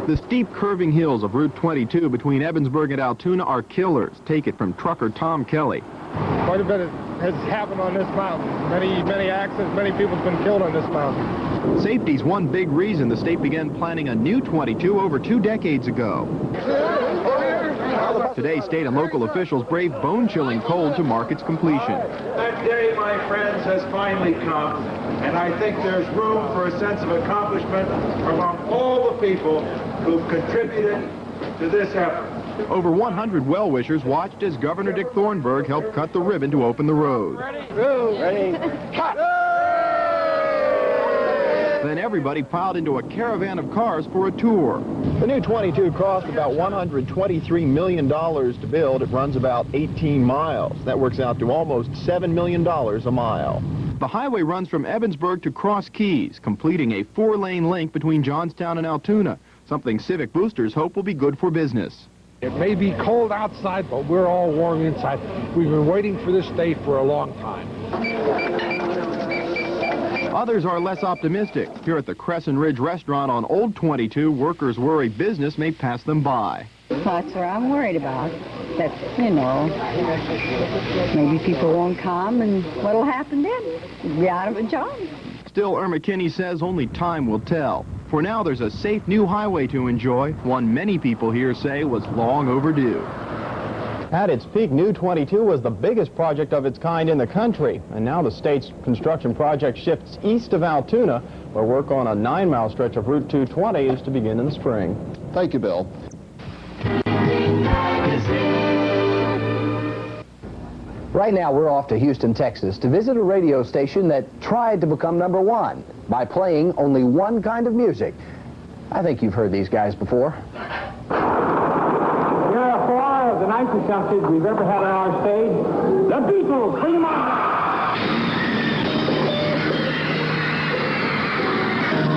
The steep curving hills of Route 22 between Evansburg and Altoona are killers. Take it from trucker Tom Kelly. Quite a bit has happened on this mountain. Many accidents, many people have been killed on this mountain. Safety's one big reason the state began planning a new 22 over 2 decades ago. Today, state and local officials brave bone-chilling cold to mark its completion. That day, my friends, has finally come, and I think there's room for a sense of accomplishment among all the people who've contributed to this effort. Over 100 well-wishers watched as Governor Dick Thornburg helped cut the ribbon to open the road. Ready, cut! Then everybody piled into a caravan of cars for a tour. The new 22 cost about $123 million to build. It runs about 18 miles. That works out to almost $7 million a mile. The highway runs from Evansburg to Cross Keys, completing a 4-lane link between Johnstown and Altoona, something Civic boosters hope will be good for business. It may be cold outside, but we're all warm inside. We've been waiting for this day for a long time. Others are less optimistic. Here at the Crescent Ridge restaurant on Old 22, workers worry business may pass them by. That's what I'm worried about. That, you know, maybe people won't come, and what'll happen then? We'll be out of a job. Still, Irma Kinney says only time will tell. For now, there's a safe new highway to enjoy, one many people here say was long overdue. At its peak, New 22 was the biggest project of its kind in the country, and now the state's construction project shifts east of Altoona, where work on a 9-mile stretch of Route 220 is to begin in the spring. Thank you, Bill. Right now, we're off to Houston, Texas, to visit a radio station that tried to become #1 by playing only one kind of music. I think you've heard these guys before. Yeah, 4 of the nicest young kids we've ever had on our stage. The Beatles, bring them on!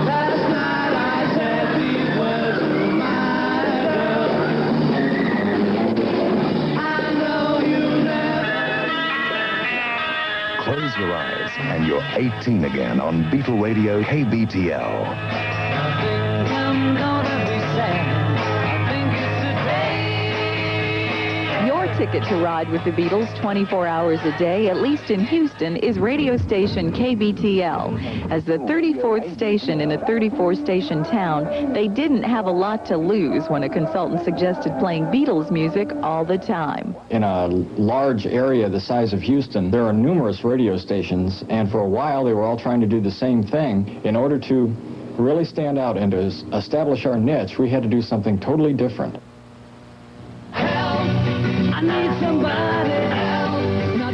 Last night I said these words to my girl. I know you never. Close your eyes and you're 18 again on Beatle Radio KBTL. Ticket to ride with the Beatles 24 hours a day, at least in Houston, is radio station KBTL. As the 34th station in a 34-station town, they didn't have a lot to lose when a consultant suggested playing Beatles music all the time. In a large area the size of Houston, there are numerous radio stations, and for a while they were all trying to do the same thing. In order to really stand out and to establish our niche, we had to do something totally different.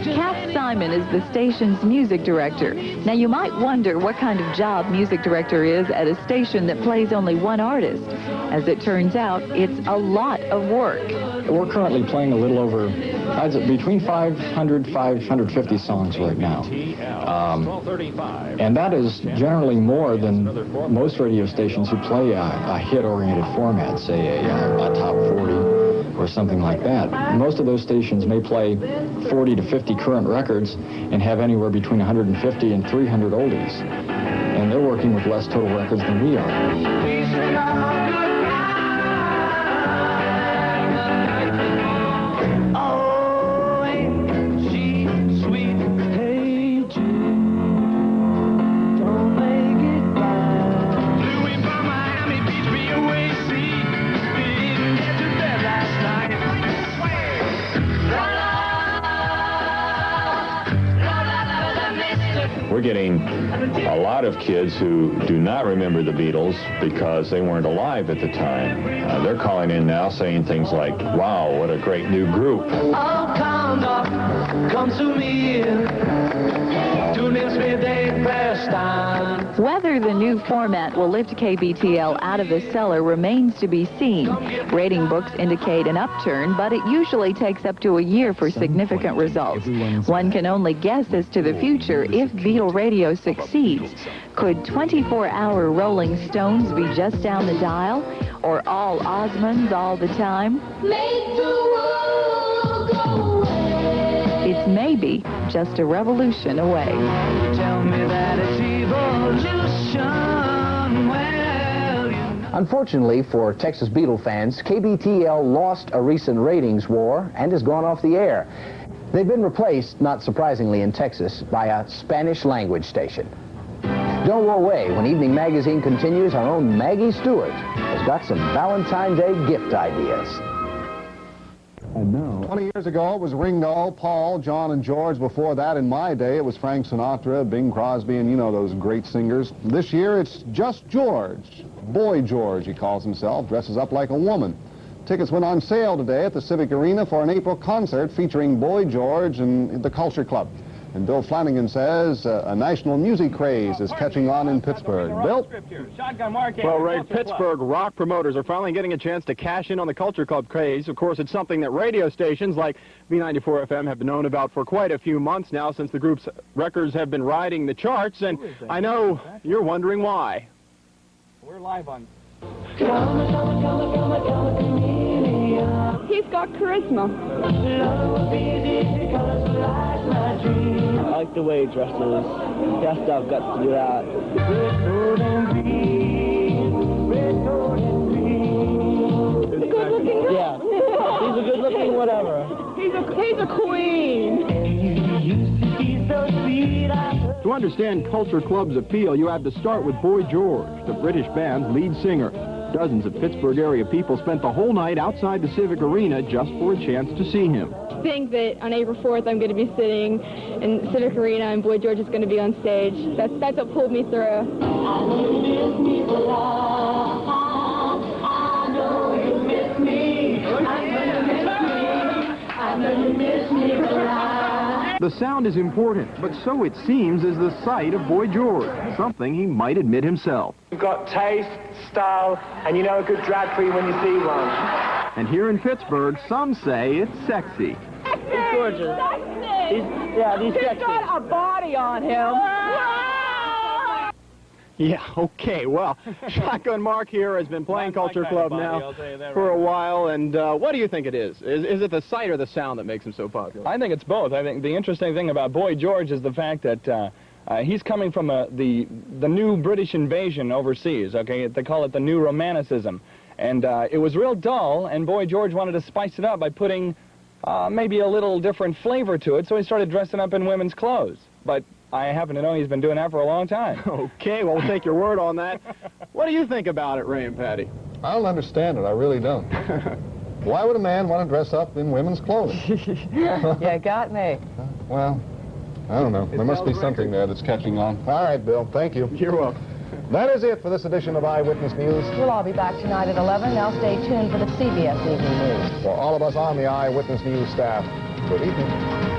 Kath Simon is the station's music director. Now, you might wonder what kind of job music director is at a station that plays only one artist. As it turns out, it's a lot of work. We're currently playing a little over, between 500, 550 songs right now. And that is generally more than most radio stations who play a hit-oriented format, say a top 40. Or something like that. Most of those stations may play 40 to 50 current records and have anywhere between 150 and 300 oldies. And they're working with less total records than we are. We're getting a lot of kids who do not remember the Beatles because they weren't alive at the time. They're calling in now saying things like, wow, what a great new group. Oh, come to me. Whether the new format will lift KBTL out of the cellar remains to be seen. Rating books indicate an upturn, but it usually takes up to a year for significant results. One can only guess as to the future if Beatle Radio succeeds. Could 24-hour Rolling Stones be just down the dial? Or all Osmonds all the time? Make the world go away. It's maybe just a revolution away. Tell me that it's evolution. Well, you know. Unfortunately for Texas Beatle fans, KBTL lost a recent ratings war and has gone off the air. They've been replaced, not surprisingly in Texas, by a Spanish-language station. Don't go away. When Evening Magazine continues, our own Maggie Stewart has got some Valentine's Day gift ideas. And now, 20 years ago, it was Ringo, Paul, John, and George. Before that, in my day, it was Frank Sinatra, Bing Crosby, and you know those great singers. This year, it's just George. Boy George, he calls himself, dresses up like a woman. Tickets went on sale today at the Civic Arena for an April concert featuring Boy George and the Culture Club. And Bill Flanagan says a national music craze is catching on in Pittsburgh. Bill? Well, Ray, Pittsburgh rock promoters are finally getting a chance to cash in on the Culture Club craze. Of course, it's something that radio stations like B94 FM have known about for quite a few months now, since the group's records have been riding the charts, and I know you're wondering why. We're live on. He's got charisma. I like the way he dresses. He has to have guts to do that. He's a good-looking guy. Yeah. He's a good-looking whatever. He's a queen. To understand Culture Club's appeal, you have to start with Boy George, the British band's lead singer. Dozens of Pittsburgh area people spent the whole night outside the Civic Arena just for a chance to see him. I think that on April 4th I'm going to be sitting in Civic Arena and Boy George is going to be on stage. That's what pulled me through. The sound is important, but so it seems is the sight of Boy George, something he might admit himself. You've got taste, style, and you know a good drag queen when you see one. And here in Pittsburgh, some say it's sexy. He's gorgeous. He's sexy. He's got a body on him. Yeah, okay, well, Shotgun Mark here has been playing Culture Club now for a while, and what do you think it is? Is it the sight or the sound that makes him so popular? I think it's both. I think the interesting thing about Boy George is the fact that he's coming from the new British invasion overseas, okay? They call it the New Romanticism. And it was real dull, and Boy George wanted to spice it up by putting maybe a little different flavor to it, so he started dressing up in women's clothes. But I happen to know he's been doing that for a long time. Okay, well, we'll take your word on that. What do you think about it, Ray and Patty? I don't understand it. I really don't. Why would a man want to dress up in women's clothing? You got me. Well, I don't know. There must be something there that's catching on. All right, Bill. Thank you. You're welcome. That is it for this edition of Eyewitness News. We'll all be back tonight at 11. Now stay tuned for the CBS Evening News. For all of us on the Eyewitness News staff, good evening.